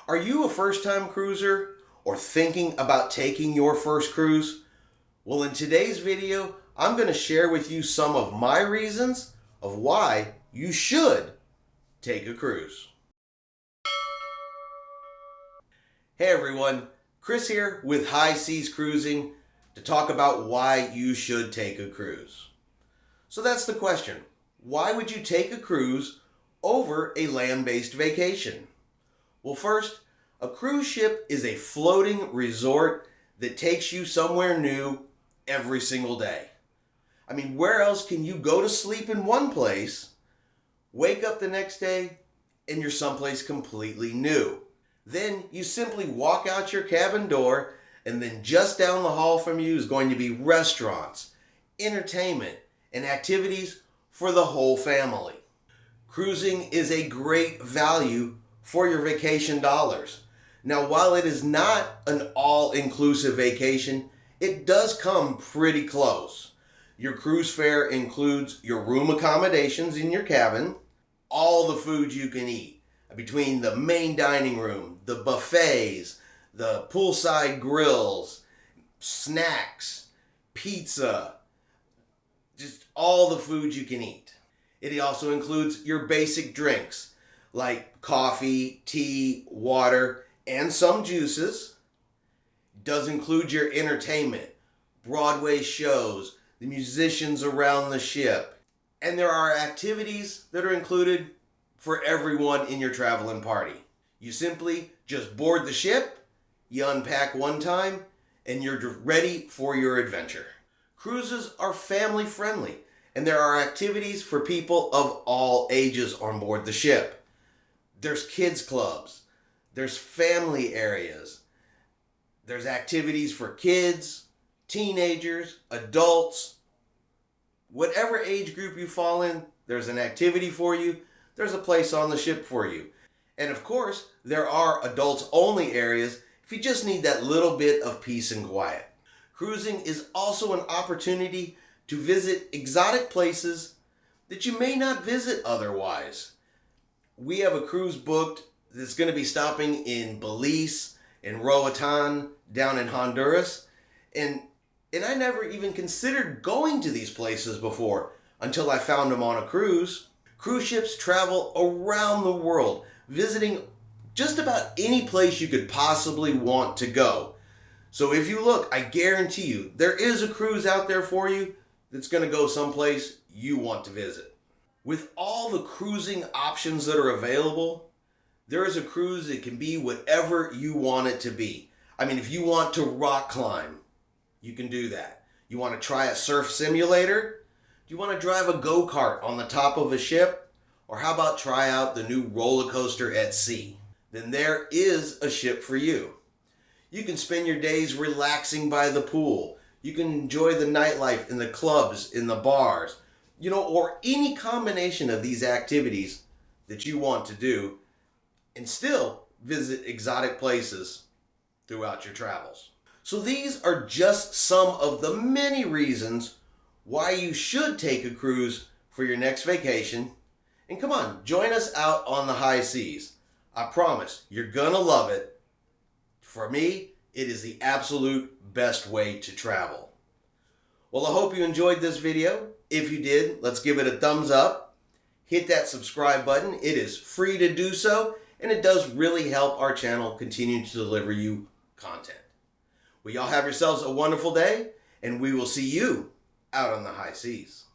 Are you a first-time cruiser or thinking about taking your first cruise? Well, in today's video, I'm going to share with you some of my reasons of why you should take a cruise. Hey everyone, Chris here with High Seas Cruising to talk about why you should take a cruise. So that's the question. Why would you take a cruise over a land-based vacation? Well, first, a cruise ship is a floating resort that takes you somewhere new every single day. I mean, where else can you go to sleep in one place, wake up the next day, and you're someplace completely new? Then you simply walk out your cabin door, and then just down the hall from you is going to be restaurants, entertainment, and activities for the whole family. Cruising is a great value for your vacation dollars. Now, while it is not an all-inclusive vacation, it does come pretty close. Your cruise fare includes your room accommodations in your cabin, all the food you can eat, between the main dining room, the buffets, the poolside grills, snacks, pizza, just all the food you can eat. It also includes your basic drinks like coffee, tea, water, and some juices. It does include your entertainment, Broadway shows, the musicians around the ship. And there are activities that are included for everyone in your traveling party. You simply just board the ship, you unpack one time, and you're ready for your adventure. Cruises are family friendly, and there are activities for people of all ages on board the ship. There's kids clubs, there's family areas, there's activities for kids, teenagers, adults. Whatever age group you fall in, there's an activity for you, there's a place on the ship for you. And of course, there are adults only areas if you just need that little bit of peace and quiet. Cruising is also an opportunity to visit exotic places that you may not visit otherwise. We have a cruise booked that's going to be stopping in Belize and Roatan down in Honduras. And I never even considered going to these places before until I found them on a cruise. Cruise ships travel around the world, visiting just about any place you could possibly want to go. So if you look, I guarantee you, there is a cruise out there for you that's going to go someplace you want to visit. With all the cruising options that are available, there is a cruise that can be whatever you want it to be. I mean, if you want to rock climb, you can do that. You want to try a surf simulator? Do you want to drive a go-kart on the top of a ship? Or how about try out the new roller coaster at sea? Then there is a ship for you. You can spend your days relaxing by the pool. You can enjoy the nightlife in the clubs, in the bars, or any combination of these activities that you want to do and still visit exotic places throughout your travels. So these are just some of the many reasons why you should take a cruise for your next vacation. And come on, join us out on the high seas. I promise you're gonna love it. For me, it is the absolute best way to travel. Well, I hope you enjoyed this video. If you did, let's give it a thumbs up. Hit that subscribe button. It is free to do so, and it does really help our channel continue to deliver you content. Well, y'all have yourselves a wonderful day, and we will see you out on the high seas.